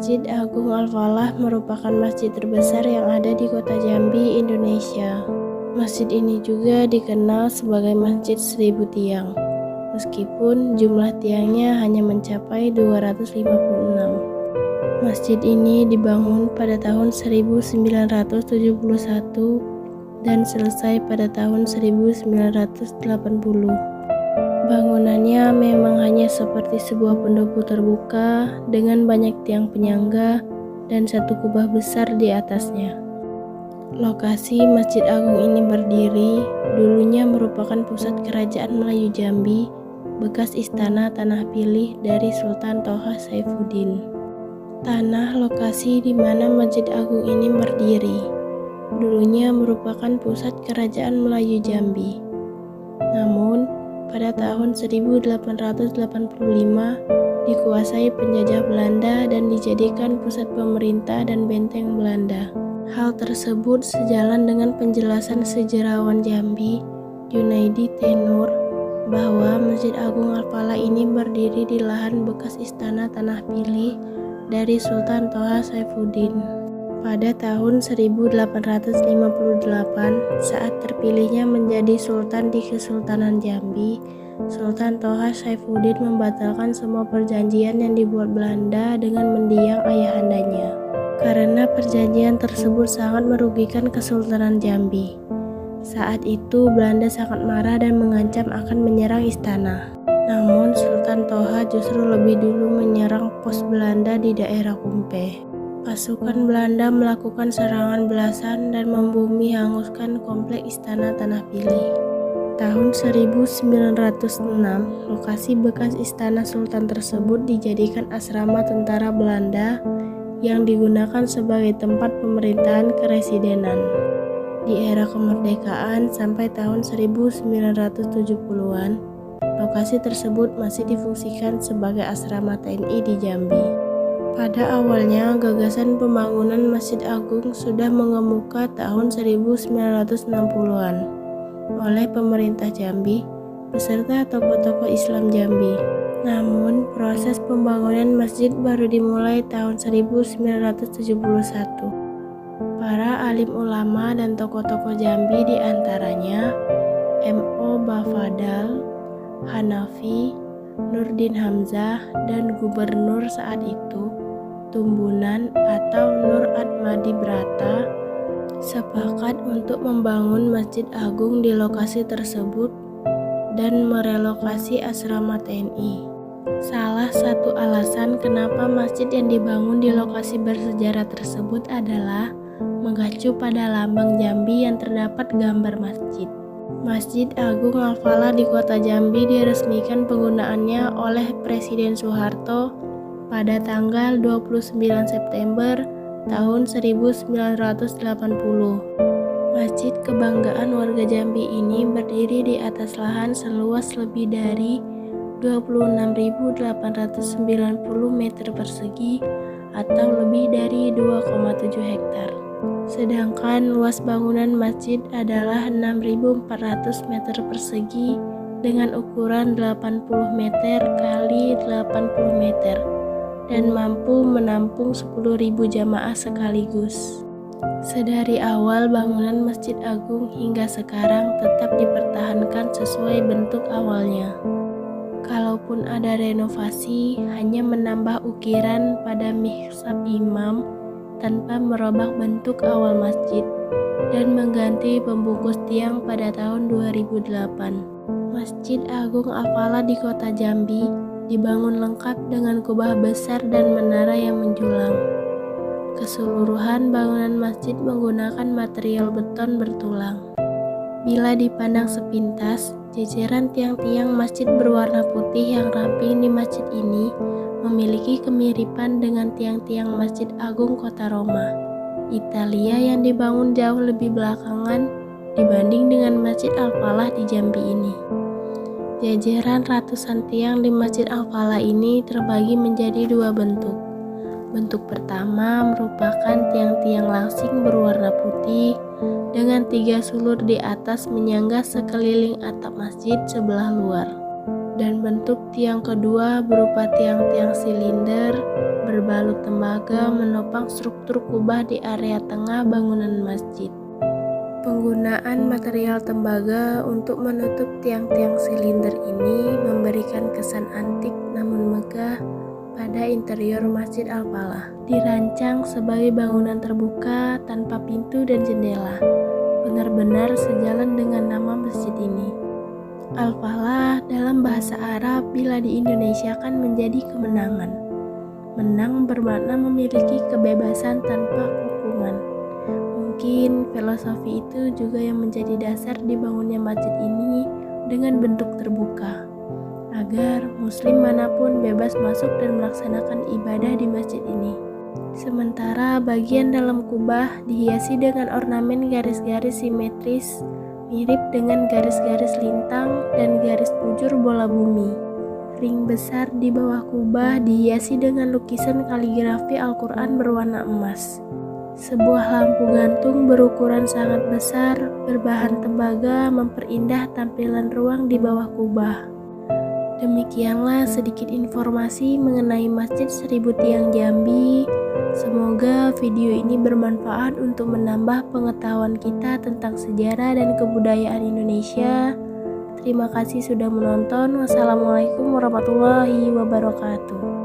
Masjid Agung Al-Falah merupakan masjid terbesar yang ada di kota Jambi, Indonesia. Masjid ini juga dikenal sebagai Masjid 1000 Tiang, meskipun jumlah tiangnya hanya mencapai 256. Masjid ini dibangun pada tahun 1971 dan selesai pada tahun 1980. Bangunannya memang hanya seperti sebuah pendopo terbuka dengan banyak tiang penyangga dan satu kubah besar di atasnya. Lokasi Masjid Agung ini berdiri dulunya merupakan pusat kerajaan Melayu Jambi, bekas istana Tanah Pilih dari Sultan Toha Saifuddin. Tanah lokasi di mana Masjid Agung ini berdiri dulunya merupakan pusat kerajaan Melayu Jambi. Namun, pada tahun 1885 dikuasai penjajah Belanda dan dijadikan pusat pemerintah dan benteng Belanda. Hal tersebut sejalan dengan penjelasan sejarawan Jambi, Junaidi Tenur, bahwa Masjid Agung Al-Falah ini berdiri di lahan bekas istana Tanah Pilih dari Sultan Toha Saifuddin. Pada tahun 1858, saat terpilihnya menjadi Sultan di Kesultanan Jambi, Sultan Toha Saifuddin membatalkan semua perjanjian yang dibuat Belanda dengan mendiang ayahandanya. Karena perjanjian tersebut sangat merugikan Kesultanan Jambi. Saat itu Belanda sangat marah dan mengancam akan menyerang istana. Namun Sultan Toha justru lebih dulu menyerang pos Belanda di daerah Kumpe. Pasukan Belanda melakukan serangan belasan dan membumi hanguskan komplek istana Tanah Pilih. Tahun 1906, lokasi bekas istana Sultan tersebut dijadikan asrama tentara Belanda yang digunakan sebagai tempat pemerintahan keresidenan. Di era kemerdekaan sampai tahun 1970-an, lokasi tersebut masih difungsikan sebagai asrama TNI di Jambi. Pada awalnya, gagasan pembangunan Masjid Agung sudah mengemuka tahun 1960-an oleh pemerintah Jambi beserta tokoh-tokoh Islam Jambi. Namun, proses pembangunan masjid baru dimulai tahun 1971. Para alim ulama dan tokoh-tokoh Jambi diantaranya M.O. Bafadal, Hanafi, Nurdin Hamzah, dan Gubernur saat itu, Tumbunan atau Nur Atmadi Brata, sepakat untuk membangun Masjid Agung di lokasi tersebut dan merelokasi asrama TNI. Salah satu alasan kenapa masjid yang dibangun di lokasi bersejarah tersebut adalah mengacu pada lambang Jambi yang terdapat gambar masjid. Masjid Agung Al-Falah di kota Jambi diresmikan penggunaannya oleh Presiden Soeharto pada tanggal 29 September tahun 1980. Masjid kebanggaan warga Jambi ini berdiri di atas lahan seluas lebih dari 26.890 meter persegi atau lebih dari 2,7 hektar. Sedangkan luas bangunan masjid adalah 6.400 meter persegi dengan ukuran 80 meter kali 80 meter dan mampu menampung 10.000 jamaah sekaligus. Sedari awal bangunan Masjid Agung hingga sekarang tetap dipertahankan sesuai bentuk awalnya. Kalaupun ada renovasi, hanya menambah ukiran pada mihsab imam tanpa merubah bentuk awal masjid dan mengganti pembungkus tiang pada tahun 2008. Masjid Agung Al-Falah di kota Jambi dibangun lengkap dengan kubah besar dan menara yang menjulang. Keseluruhan bangunan masjid menggunakan material beton bertulang. Bila dipandang sepintas, jajaran tiang-tiang masjid berwarna putih yang ramping di masjid ini memiliki kemiripan dengan tiang-tiang Masjid Agung Kota Roma, Italia yang dibangun jauh lebih belakangan dibanding dengan Masjid Al-Falah di Jambi ini. Jajaran ratusan tiang di Masjid Al-Falah ini terbagi menjadi dua bentuk. Bentuk pertama merupakan tiang-tiang langsing berwarna putih dengan 3 sulur di atas menyangga sekeliling atap masjid sebelah luar. Dan bentuk tiang kedua berupa tiang-tiang silinder berbalut tembaga menopang struktur kubah di area tengah bangunan masjid. Penggunaan material tembaga untuk menutup tiang-tiang silinder ini memberikan kesan antik namun megah pada interior Masjid Al-Falah. Dirancang sebagai bangunan terbuka tanpa pintu dan jendela, benar-benar sejalan dengan nama masjid ini. Al-Falah dalam bahasa Arab bila diindonesiakan menjadi kemenangan. Menang bermakna memiliki kebebasan tanpa hukuman. Mungkin filosofi itu juga yang menjadi dasar dibangunnya masjid ini dengan bentuk terbuka, agar muslim manapun bebas masuk dan melaksanakan ibadah di masjid ini. Sementara bagian dalam kubah dihiasi dengan ornamen garis-garis simetris mirip dengan garis-garis lintang dan garis bujur bola bumi. Ring besar di bawah kubah dihiasi dengan lukisan kaligrafi Al-Quran berwarna emas. Sebuah lampu gantung berukuran sangat besar berbahan tembaga memperindah tampilan ruang di bawah kubah. Demikianlah sedikit informasi mengenai Masjid Seribu Tiang Jambi. Semoga video ini bermanfaat untuk menambah pengetahuan kita tentang sejarah dan kebudayaan Indonesia. Terima kasih sudah menonton. Wassalamualaikum warahmatullahi wabarakatuh.